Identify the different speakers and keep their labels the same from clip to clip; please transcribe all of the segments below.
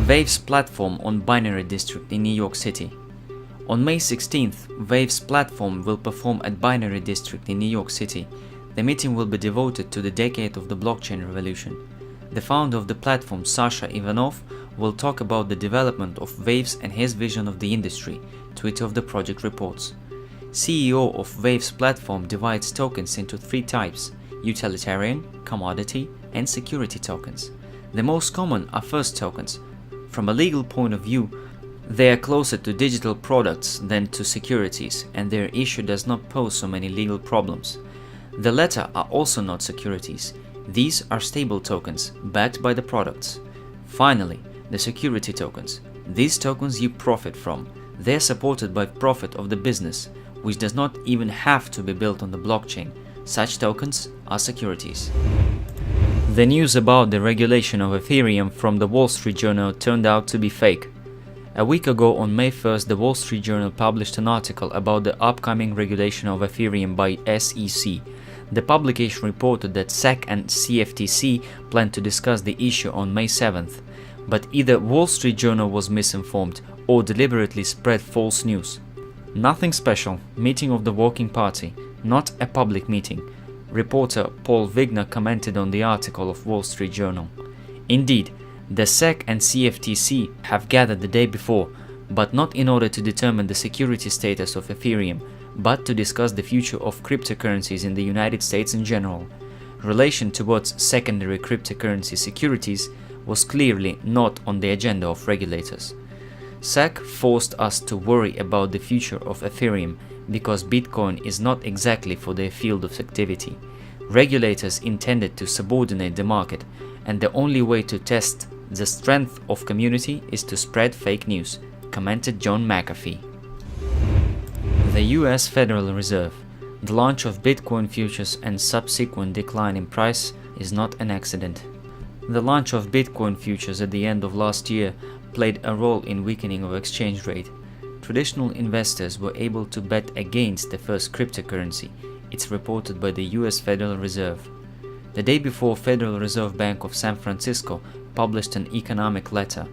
Speaker 1: Wave's platform on Binary District in New York City. On May 16th, Wave's platform will perform at Binary District in New York City. The meeting will be devoted to the decade of the blockchain revolution. The founder of the platform, Sasha Ivanov, will talk about the development of Waves and his vision of the industry, Twitter of the project reports. CEO of Waves platform divides tokens into three types: utilitarian, commodity, and security tokens. The most common are first tokens. From a legal point of view, they are closer to digital products than to securities, and their issue does not pose so many legal problems. The latter are also not securities. These are stable tokens, backed by the products. Finally, the security tokens. These tokens you profit from. They are supported by profit of the business, which does not even have to be built on the blockchain. Such tokens are securities. The news about the regulation of Ethereum from the Wall Street Journal turned out to be fake. A week ago, on May 1st, the Wall Street Journal published an article about the upcoming regulation of Ethereum by SEC. The publication reported that SEC and CFTC plan to discuss the issue on May 7th, but either Wall Street Journal was misinformed or deliberately spread false news. Nothing special, meeting of the Working Party, not a public meeting. Reporter Paul Wigner commented on the article of Wall Street Journal. Indeed, the SEC and CFTC have gathered the day before, but not in order to determine the security status of Ethereum, but to discuss the future of cryptocurrencies in the United States in general. Relation towards secondary cryptocurrency securities was clearly not on the agenda of regulators. SEC forced us to worry about the future of Ethereum because Bitcoin is not exactly for their field of activity. Regulators intended to subordinate the market, and the only way to test the strength of community is to spread fake news, commented John McAfee. The US Federal Reserve. The launch of Bitcoin futures and subsequent decline in price is not an accident. The launch of Bitcoin futures at the end of last year played a role in weakening of exchange rate. Traditional investors were able to bet against the first cryptocurrency, it's reported by the US Federal Reserve. The day before, Federal Reserve Bank of San Francisco published an economic letter.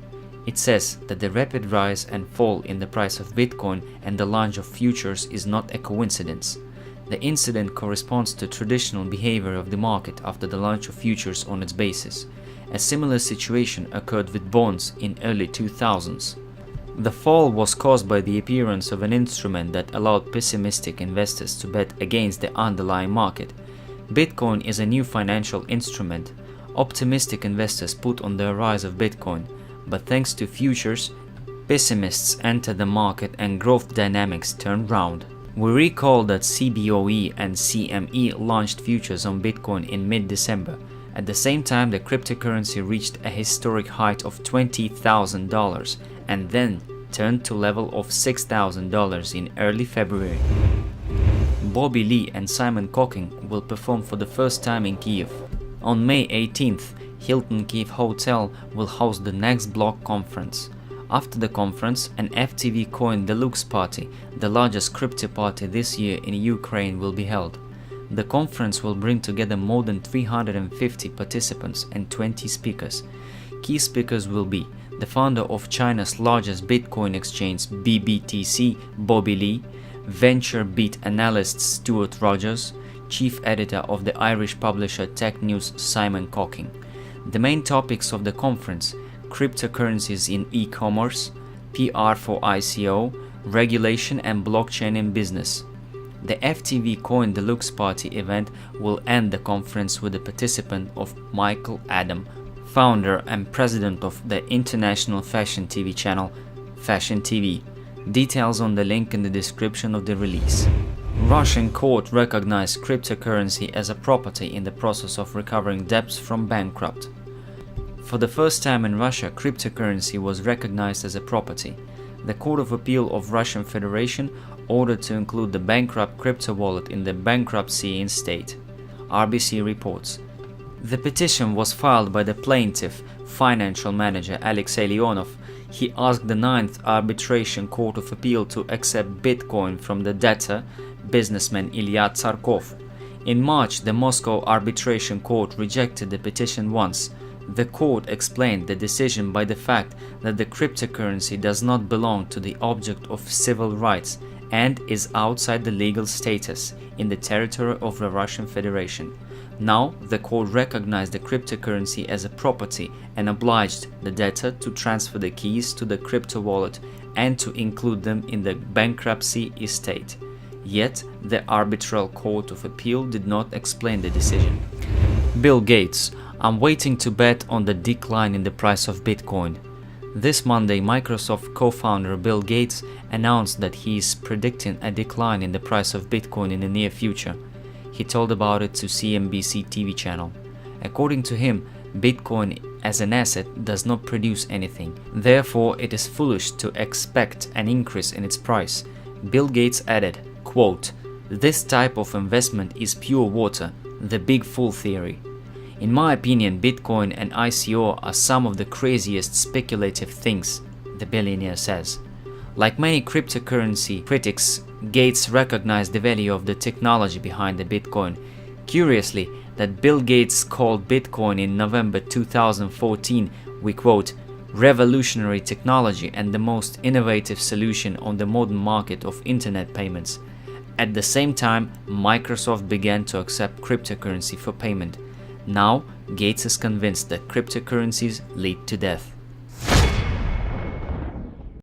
Speaker 1: It says that the rapid rise and fall in the price of Bitcoin and the launch of futures is not a coincidence. The incident corresponds to traditional behavior of the market after the launch of futures on its basis. A similar situation occurred with bonds in early 2000s. The fall was caused by the appearance of an instrument that allowed pessimistic investors to bet against the underlying market. Bitcoin is a new financial instrument. Optimistic investors put on the rise of Bitcoin, but thanks to futures, pessimists entered the market and growth dynamics turned round. We recall that CBOE and CME launched futures on Bitcoin in mid-December. At the same time, the cryptocurrency reached a historic height of $20,000 and then turned to level of $6,000 in early February. Bobby Lee and Simon Cocking will perform for the first time in Kiev. On May 18th, Hilton Kiev Hotel will host the next block conference. After the conference, an FTV Coin Deluxe party, the largest crypto party this year in Ukraine, will be held. The conference will bring together more than 350 participants and 20 speakers. Key speakers will be the founder of China's largest Bitcoin exchange BBTC, Bobby Lee, venture beat analyst Stuart Rogers, chief editor of the Irish publisher Tech News Simon Cocking. The main topics of the conference: cryptocurrencies in e-commerce, PR for ICO, regulation and blockchain in business. The FTV Coin Deluxe Party event will end the conference with the participation of Michael Adam, founder and president of the international fashion TV channel Fashion TV. Details on the link in the description of the release. Russian court recognized cryptocurrency as a property in the process of recovering debts from bankrupt. For the first time in Russia, cryptocurrency was recognized as a property. The Court of Appeal of Russian Federation ordered to include the bankrupt crypto wallet in the bankruptcy in state. RBC reports. The petition was filed by the plaintiff, financial manager Alexei Leonov. He asked the Ninth Arbitration Court of Appeal to accept Bitcoin from the debtor, businessman Ilya Tsarkov. In March, the Moscow Arbitration Court rejected the petition once. The court explained the decision by the fact that the cryptocurrency does not belong to the object of civil rights and is outside the legal status in the territory of the Russian Federation. Now, the court recognized the cryptocurrency as a property and obliged the debtor to transfer the keys to the crypto wallet and to include them in the bankruptcy estate. Yet, the Arbitral Court of Appeal did not explain the decision. Bill Gates: I'm waiting to bet on the decline in the price of Bitcoin. This Monday, Microsoft co-founder Bill Gates announced that he is predicting a decline in the price of Bitcoin in the near future. He told about it to CNBC TV channel. According to him, Bitcoin as an asset does not produce anything. Therefore, it is foolish to expect an increase in its price. Bill Gates added, quote, "This type of investment is pure water, the big fool theory. In my opinion, Bitcoin and ICO are some of the craziest speculative things," the billionaire says. Like many cryptocurrency critics, Gates recognized the value of the technology behind the Bitcoin. Curiously, that Bill Gates called Bitcoin in November 2014, we quote, "revolutionary technology and the most innovative solution on the modern market of internet payments." At the same time, Microsoft began to accept cryptocurrency for payment. Now, Gates is convinced that cryptocurrencies lead to death.